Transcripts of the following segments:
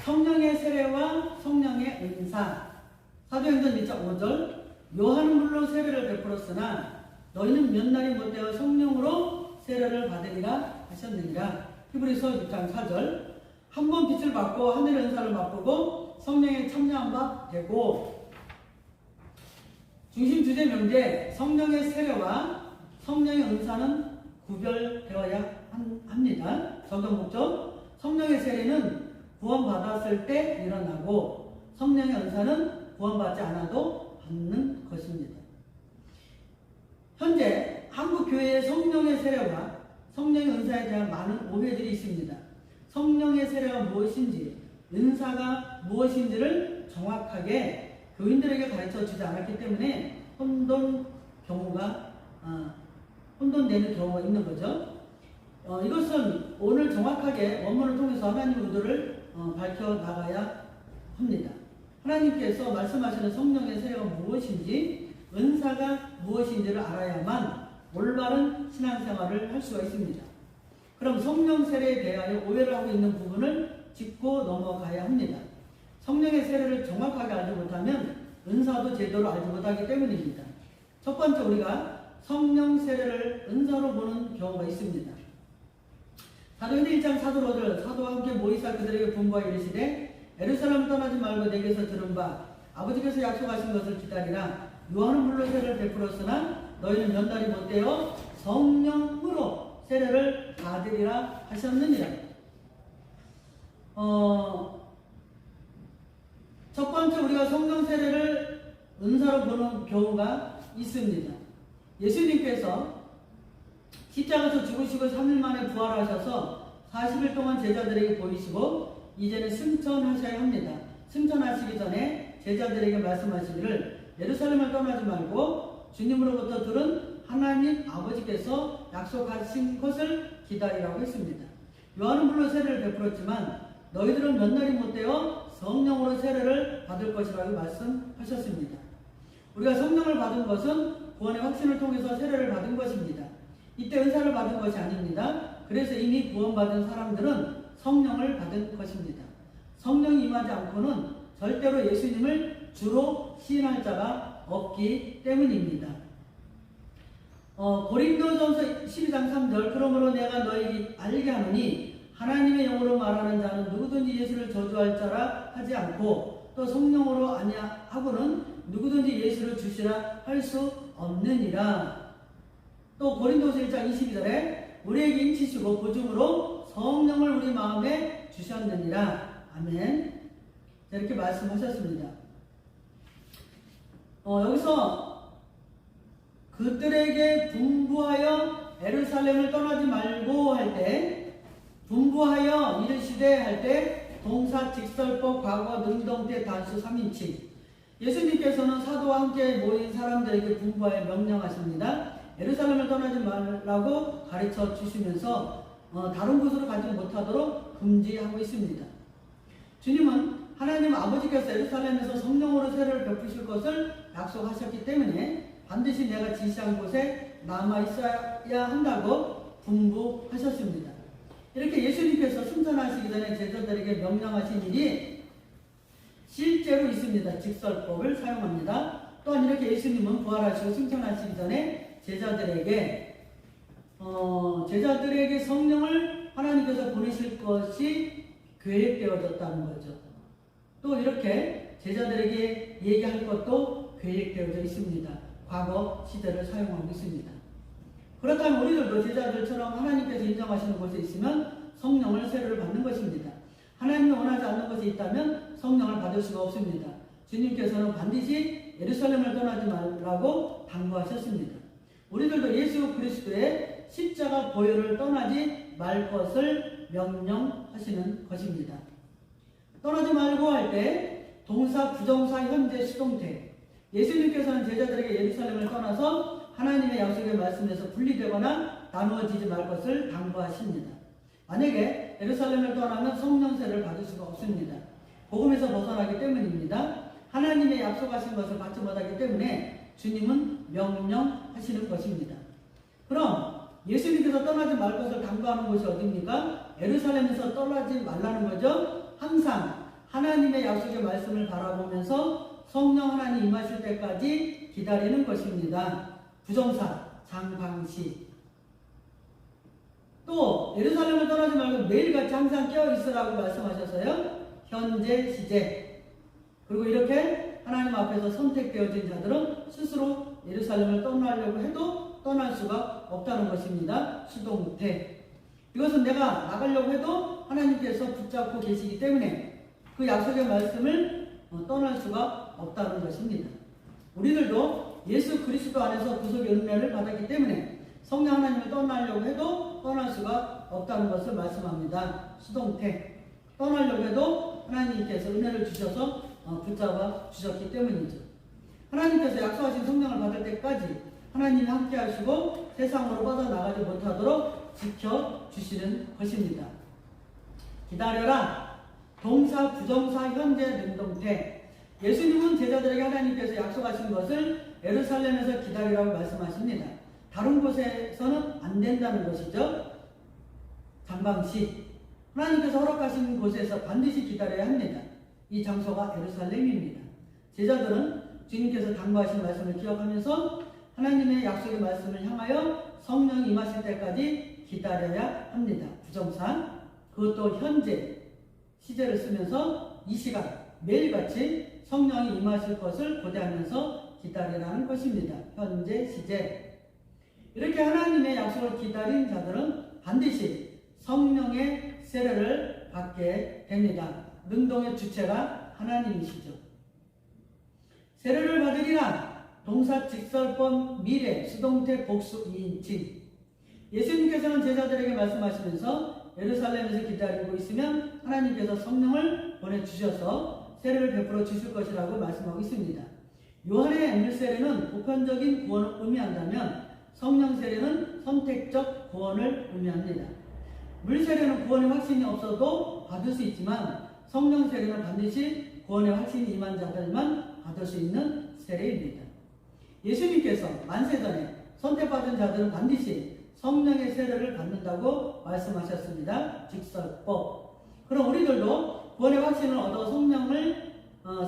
성령의 세례와 성령의 은사. 사도행전 2장 5절. 요한은 물론 세례를 베풀었으나 너희는 몇 날이 못되어 성령으로 세례를 받으리라 하셨느니라. 히브리서 6장 4절. 한 번 빛을 받고 하늘의 은사를 맛보고 성령에 참여한 바 되고. 중심 주제 명제. 성령의 세례와 성령의 은사는 구별되어야 합니다. 적용 목적. 성령의 세례는 구원받았을 때 일어나고 성령의 은사는 구원받지 않아도 받는 것입니다. 현재 한국 교회의 성령의 세례와 성령의 은사에 대한 많은 오해들이 있습니다. 성령의 세례가 무엇인지, 은사가 무엇인지를 정확하게 교인들에게 가르쳐 주지 않았기 때문에 혼돈되는 경우가 있는 거죠. 이것은 오늘 정확하게 원문을 통해서 하나님 의도를 밝혀 나가야 합니다. 하나님께서 말씀하시는 성령의 세례가 무엇인지, 은사가 무엇인지를 알아야만 올바른 신앙생활을 할 수가 있습니다. 그럼 성령 세례에 대하여 오해를 하고 있는 부분을 짚고 넘어가야 합니다. 성령의 세례를 정확하게 알지 못하면 은사도 제대로 알지 못하기 때문입니다. 첫 번째, 우리가 성령 세례를 은사로 보는 경우가 있습니다. 사도행전 1장 4절 5절. 사도와 함께 모이사 그들에게 분부하여 이르시되 예루살렘 떠나지 말고 내게서 들은 바 아버지께서 약속하신 것을 기다리라. 요한은 물로 세례를 베풀었으나 너희는 몇 날이 못되어 성령으로 세례를 받으리라 하셨느니라. 첫 번째, 우리가 성령 세례를 은사로 보는 경우가 있습니다. 예수님께서 십자가에서 죽으시고 3일 만에 부활하셔서 40일 동안 제자들에게 보이시고 이제는 승천하셔야 합니다. 승천하시기 전에 제자들에게 말씀하시기를 예루살렘을 떠나지 말고 주님으로부터 들은 하나님 아버지께서 약속하신 것을 기다리라고 했습니다. 요한은 물론 세례를 베풀었지만 너희들은 몇 날이 못되어 성령으로 세례를 받을 것이라고 말씀하셨습니다. 우리가 성령을 받은 것은 구원의 확신을 통해서 세례를 받은 것입니다. 이때 은사를 받은 것이 아닙니다. 그래서 이미 구원받은 사람들은 성령을 받은 것입니다. 성령이 임하지 않고는 절대로 예수님을 주로 시인할 자가 없기 때문입니다. 고린도전서 12장 3절. 그러므로 내가 너희에게 알게 하노니 하나님의 영으로 말하는 자는 누구든지 예수를 저주할 자라 하지 않고 또 성령으로 아니하고는 누구든지 예수를 주시라 할 수 없느니라. 또 고린도서 1장 22절에 우리에게 인치시고 보증으로 성령을 우리 마음에 주셨느니라. 아멘. 이렇게 말씀하셨습니다. 여기서 그들에게 분부하여 예루살렘을 떠나지 말고 할 때, 분부하여 이르시되 할 때 동사 직설법 과거 능동태 단수 3인칭. 예수님께서는 사도와 함께 모인 사람들에게 분부하여 명령하십니다. 예루살렘을 떠나지 말라고 가르쳐 주시면서 다른 곳으로 가지 못하도록 금지하고 있습니다. 주님은 하나님 아버지께서 예루살렘에서 성령으로 세례를 베푸실 것을 약속하셨기 때문에 반드시 내가 지시한 곳에 남아 있어야 한다고 분부하셨습니다. 이렇게 예수님께서 승천하시기 전에 제자들에게 명령하신 일이 실제로 있습니다. 직설법을 사용합니다. 또한 이렇게 예수님은 부활하시고 승천하시기 전에 제자들에게 성령을 하나님께서 보내실 것이 계획되어졌다는 거죠. 또 이렇게 제자들에게 얘기할 것도 계획되어져 있습니다. 과거 시대를 사용하고 있습니다. 그렇다면 우리들도 제자들처럼 하나님께서 인정하시는 곳에 있으면 성령을 세례를 받는 것입니다. 하나님이 원하지 않는 것이 있다면 성령을 받을 수가 없습니다. 주님께서는 반드시 예루살렘을 떠나지 말라고 당부하셨습니다. 우리들도 예수 그리스도의 십자가 보혈을 떠나지 말 것을 명령하시는 것입니다. 떠나지 말고 할 때 동사, 부정사, 현재, 수동태. 예수님께서는 제자들에게 예루살렘을 떠나서 하나님의 약속의 말씀에서 분리되거나 나누어지지 말 것을 당부하십니다. 만약에 예루살렘을 떠나면 성령 세례를 받을 수가 없습니다. 복음에서 벗어나기 때문입니다. 하나님의 약속하신 것을 받지 못하기 때문에 주님은 명령하시는 것입니다. 그럼 예수님께서 떠나지 말 것을 당부하는 곳이 어디입니까? 예루살렘에서 떠나지 말라는 거죠. 항상 하나님의 약속의 말씀을 바라보면서 성령 하나님 임하실 때까지 기다리는 것입니다. 부정사, 장방시. 또 예루살렘을 떠나지 말고 매일같이 항상 깨어있으라고 말씀하셨어요. 현재, 시제. 그리고 이렇게 하나님 앞에서 선택되어진 자들은 스스로 예루살렘을 떠나려고 해도 떠날 수가 없다는 것입니다. 수동태. 이것은 내가 나가려고 해도 하나님께서 붙잡고 계시기 때문에 그 약속의 말씀을 떠날 수가 없다는 것입니다. 우리들도 예수 그리스도 안에서 구속의 은혜를 받았기 때문에 성령 하나님을 떠나려고 해도 떠날 수가 없다는 것을 말씀합니다. 수동태. 떠나려고 해도 하나님께서 은혜를 주셔서 붙잡아 주셨기 때문이죠. 하나님께서 약속하신 성령을 받을 때까지 하나님이 함께 하시고 세상으로 빠져나가지 못하도록 지켜주시는 것입니다. 기다려라. 동사, 부정사, 현재, 능동태. 예수님은 제자들에게 하나님께서 약속하신 것을 예루살렘에서 기다리라고 말씀하십니다. 다른 곳에서는 안 된다는 것이죠. 장방시. 하나님께서 허락하신 곳에서 반드시 기다려야 합니다. 이 장소가 예루살렘입니다. 제자들은 주님께서 당부하신 말씀을 기억하면서 하나님의 약속의 말씀을 향하여 성령이 임하실 때까지 기다려야 합니다. 부정사. 그것도 현재 시제를 쓰면서 이 시간 매일같이 성령이 임하실 것을 고대하면서 기다리라는 것입니다. 현재 시제. 이렇게 하나님의 약속을 기다린 자들은 반드시 성령의 세례를 받게 됩니다. 능동의 주체가 하나님이시죠. 세례를 받으리라. 동사, 직설법, 미래, 수동태, 복수, 2인칭. 예수님께서는 제자들에게 말씀하시면서 예루살렘에서 기다리고 있으면 하나님께서 성령을 보내주셔서 세례를 베풀어 주실 것이라고 말씀하고 있습니다. 요한의 물세례는 보편적인 구원을 의미한다면 성령 세례는 선택적 구원을 의미합니다. 물세례는 구원의 확신이 없어도 받을 수 있지만 성령 세례는 반드시 구원의 확신이 임한 자들만 받을 수 있는 세례입니다. 예수님께서 만세전에 선택받은 자들은 반드시 성령의 세례를 받는다고 말씀하셨습니다. 직설법. 그럼 우리들도 구원의 확신을 얻어 성령을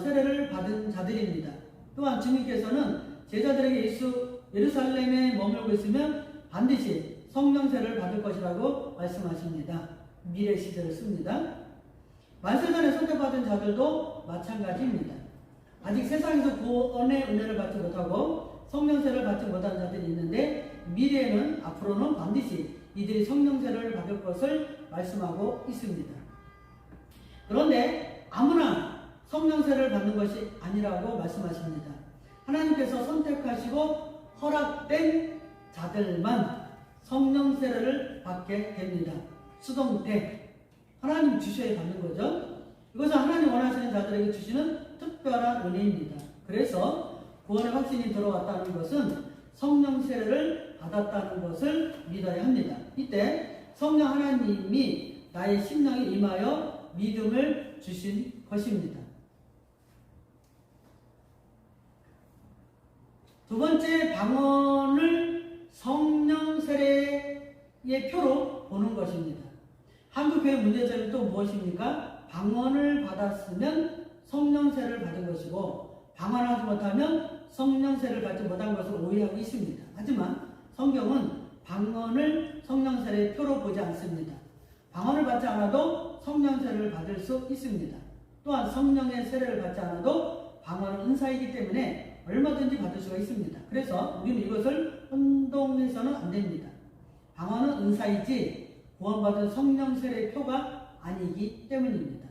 세례를 받은 자들입니다. 또한 주님께서는 제자들에게 예루살렘에 머물고 있으면 반드시 성령 세례를 받을 것이라고 말씀하십니다. 미래 시제를 씁니다. 만세전에 선택받은 자들도 마찬가지입니다. 아직 세상에서 구원의 은혜를 받지 못하고 성령세를 받지 못한 자들이 있는데 미래에는 앞으로는 반드시 이들이 성령세를 받을 것을 말씀하고 있습니다. 그런데 아무나 성령세를 받는 것이 아니라고 말씀하십니다. 하나님께서 선택하시고 허락된 자들만 성령세례를 받게 됩니다. 수동태. 하나님 주셔야 받는 거죠. 이것은 하나님 원하시는 자들에게 주시는 특별한 은혜입니다. 그래서 구원의 확신이 들어왔다는 것은 성령 세례를 받았다는 것을 믿어야 합니다. 이때 성령 하나님이 나의 심령에 임하여 믿음을 주신 것입니다. 두 번째, 방언을 성령 세례의 표로 보는 것입니다. 한국교회 문제점이 또 무엇입니까? 방언을 받았으면 성령세를 받은 것이고 방언하지 못하면 성령세를 받지 못한 것을 오해하고 있습니다. 하지만 성경은 방언을 성령세례의 표로 보지 않습니다. 방언을 받지 않아도 성령세를 받을 수 있습니다. 또한 성령의 세례를 받지 않아도 방언은 은사이기 때문에 얼마든지 받을 수가 있습니다. 그래서 우리는 이것을 혼동해서는 안 됩니다. 방언은 은사이지 구원받은 성령 세례의 표가 아니기 때문입니다.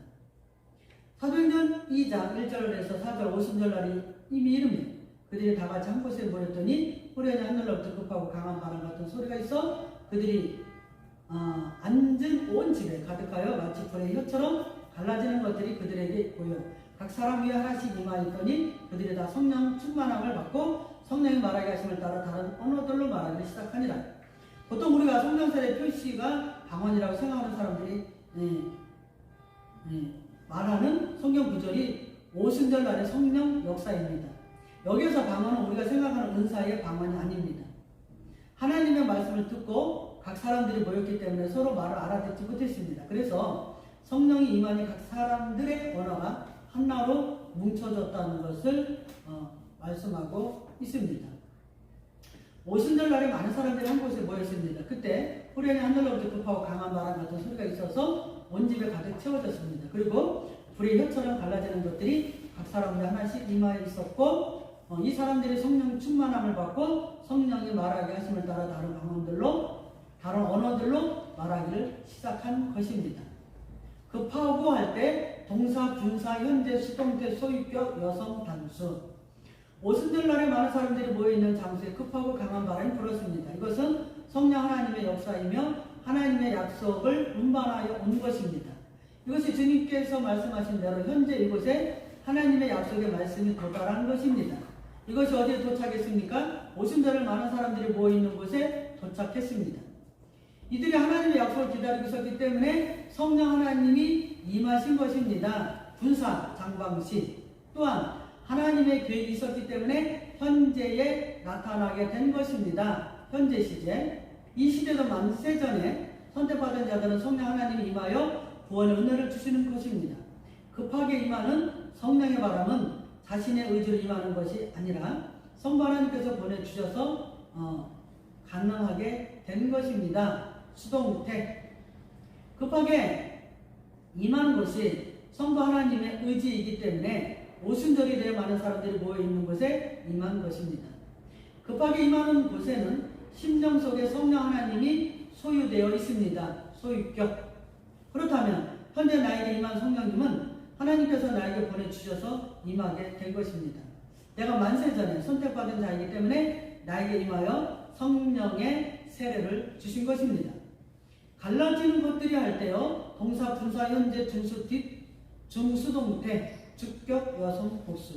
사도행전 2장 1절에서 4절 50절 날이 이미 이르면 그들이 다 같이 한 곳에 모였더니 후련히 하늘로부터 급하고 강한 바람 같은 소리가 있어 그들이 앉은 온 집에 가득하여 마치 불의 혀처럼 갈라지는 것들이 그들에게 보여 각 사람 위에 하나씩 임하였더니 그들이 다 성령 충만함을 받고 성령이 말하게 하심을 따라 다른 언어들로 말하기 시작하니라. 보통 우리가 성령 세례 표시가 방언이라고 생각하는 사람들이 말하는 성경 구절이 오순절 날의 성령 역사입니다. 여기에서 방언은 우리가 생각하는 은사의 방언이 아닙니다. 하나님의 말씀을 듣고 각 사람들이 모였기 때문에 서로 말을 알아듣지 못했습니다. 그래서 성령이 임하니 각 사람들의 언어가 하나로 뭉쳐졌다는 것을 말씀하고 있습니다. 오순절날에 많은 사람들이 한 곳에 모였습니다. 그때 후련히 하늘로부터 급하고 강한 바람 같은 소리가 있어서 온 집에 가득 채워졌습니다. 그리고 불의 혀처럼 갈라지는 것들이 각 사람들 하나씩 임하여 있었고 이 사람들이 성령 충만함을 받고 성령이 말하게 하심을 따라 다른 언어들로 말하기를 시작한 것입니다. 급하고 할 때 동사, 분사, 현재, 수동태, 소유격, 여성, 단수. 오순절날에 많은 사람들이 모여있는 장소에 급하고 강한 바람이 불었습니다. 이것은 성령 하나님의 역사이며 하나님의 약속을 운반하여 온 것입니다. 이것이 주님께서 말씀하신 대로 현재 이곳에 하나님의 약속의 말씀이 도달한 것입니다. 이것이 어디에 도착했습니까? 오순절을 많은 사람들이 모여있는 곳에 도착했습니다. 이들이 하나님의 약속을 기다리고 있었기 때문에 성령 하나님이 임하신 것입니다. 분사, 장방시. 또한 하나님의 계획이 있었기 때문에 현재에 나타나게 된 것입니다. 현재 시제. 이 시대도 만세 전에 선택받은 자들은 성령 하나님이 임하여 구원의 은혜를 주시는 것입니다. 급하게 임하는 성령의 바람은 자신의 의지로 임하는 것이 아니라 성부 하나님께서 보내주셔서 가능하게 된 것입니다. 수동태. 급하게 임하는 것이 성부 하나님의 의지이기 때문에 오순절이 되어 많은 사람들이 모여있는 곳에 임한 것입니다. 급하게 임하는 곳에는 심령 속에 성령 하나님이 소유되어 있습니다. 소유격. 그렇다면 현재 나에게 임한 성령님은 하나님께서 나에게 보내주셔서 임하게 된 것입니다. 내가 만세 전에 선택받은 자이기 때문에 나에게 임하여 성령의 세례를 주신 것입니다. 갈라지는 것들이 할 때요, 동사, 분사, 현재, 준수, 뒷, 중수동태, 주격, 여성, 복수.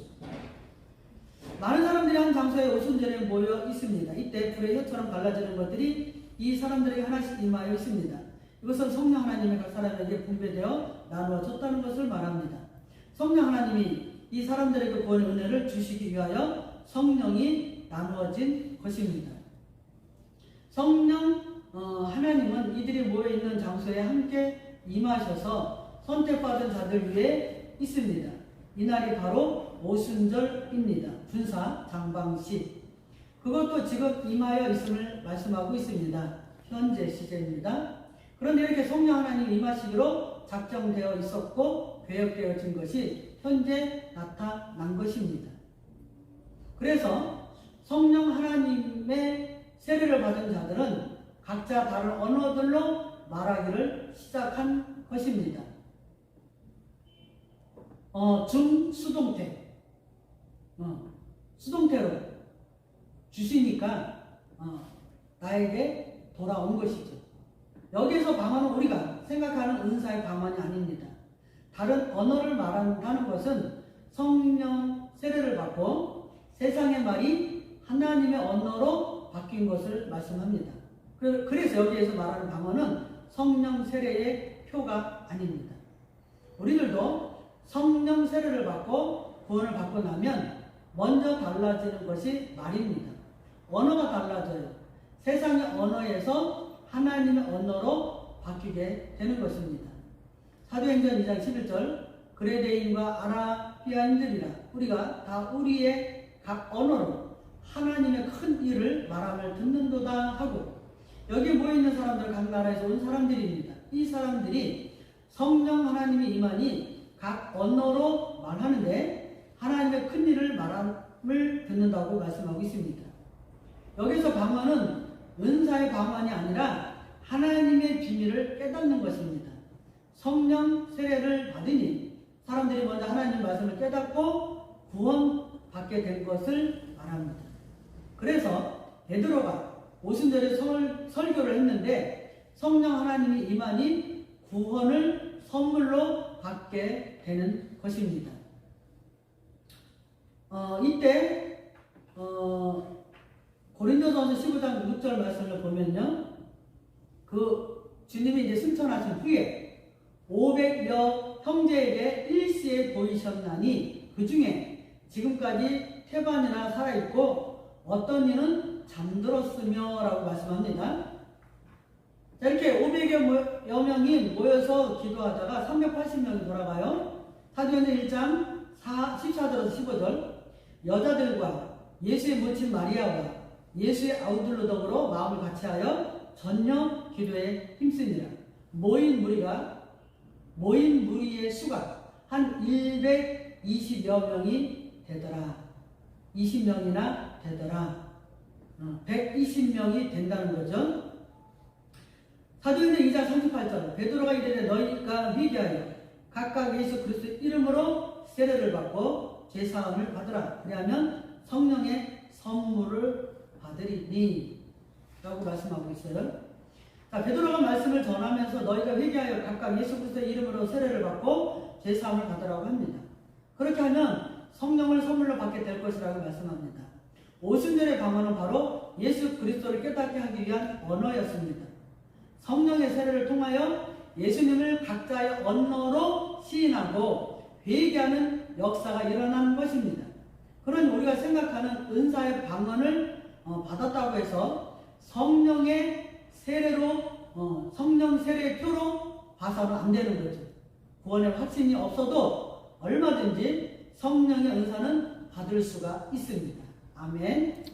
많은 사람들이 한 장소에 오순절에 모여 있습니다. 이때 불의 혀처럼 갈라지는 것들이 이 사람들에게 하나씩 임하여 있습니다. 이것은 성령 하나님의 각 사람에게 분배되어 나누어졌다는 것을 말합니다. 성령 하나님이 이 사람들에게 구원의 은혜를 주시기 위하여 성령이 나누어진 것입니다. 성령 하나님은 이들이 모여있는 장소에 함께 임하셔서 선택받은 자들 위에 있습니다. 이날이 바로 오순절입니다. 분사, 장방시. 그것도 지금 임하여 있음을 말씀하고 있습니다. 현재 시제입니다. 그런데 이렇게 성령 하나님 임하시기로 작정되어 있었고 계획되어진 것이 현재 나타난 것입니다. 그래서 성령 하나님의 세례를 받은 자들은 각자 다른 언어들로 말하기를 시작한 것입니다. 중수동태. 수동태로 주시니까 나에게 돌아온 것이죠. 여기에서 방언은 우리가 생각하는 은사의 방언이 아닙니다. 다른 언어를 말한다는 것은 성령 세례를 받고 세상의 말이 하나님의 언어로 바뀐 것을 말씀합니다. 그래서 여기에서 말하는 방언은 성령 세례의 표가 아닙니다. 우리들도 성령 세례를 받고 구원을 받고 나면 먼저 달라지는 것이 말입니다. 언어가 달라져요. 세상의 언어에서 하나님의 언어로 바뀌게 되는 것입니다. 사도행전 2장 11절 그레데인과 아라비아인들이라 우리가 다 우리의 각 언어로 하나님의 큰 일을 말함을 듣는도다 하고, 여기 모여있는 사람들 각 나라에서 온 사람들입니다. 이 사람들이 성령 하나님이 임하니 각 언어로 말하는데 하나님의 큰 일을 말함을 듣는다고 말씀하고 있습니다. 여기서 방언은 은사의 방언이 아니라 하나님의 비밀을 깨닫는 것입니다. 성령 세례를 받으니 사람들이 먼저 하나님 말씀을 깨닫고 구원받게 된 것을 말합니다. 그래서 베드로가 오순절에 설교를 했는데 성령 하나님이 임하니 구원을 선물로 받게 되는 것입니다. 이때 고린도전서 15장 6절 말씀을 보면요, 주님이 이제 승천하신 후에 500여 형제에게 일시에 보이셨나니 그 중에 지금까지 태반이나 살아있고 어떤 이는 잠들었으며 라고 말씀합니다. 자, 이렇게 500여 명이 모여서 기도하다가 380명이 돌아가요. 사도행전 1장 14절에서 15절. 여자들과 예수의 모친 마리아와 예수의 아우들로 더불어 마음을 같이하여 전혀 기도에 힘쓰니라. 모인 무리의 수가 한 120여 명이 되더라. 20명이나 되더라. 120명이 된다는 거죠. 사도행전 2장 38절. 베드로가 이르되 너희가 회개하여 각각 예수 그리스도 이름으로 세례를 받고 제사함을 받으라. 그리하면 성령의 선물을 받으리니 라고 말씀하고 있어요. 자, 베드로가 말씀을 전하면서 너희가 회개하여 각각 예수 그리스도의 이름으로 세례를 받고 제사함을 받으라고 합니다. 그렇게 하면 성령을 선물로 받게 될 것이라고 말씀합니다. 오순절의 방언은 바로 예수 그리스도를 깨닫게 하기 위한 언어였습니다. 성령의 세례를 통하여 예수님을 각자의 언어로 시인하고 회개하는 역사가 일어나는 것입니다. 그런 우리가 생각하는 은사의 방언을 받았다고 해서 성령의 세례로 성령 세례의 표로 봐서는 안 되는 거죠. 구원의 확신이 없어도 얼마든지 성령의 은사는 받을 수가 있습니다. 아멘.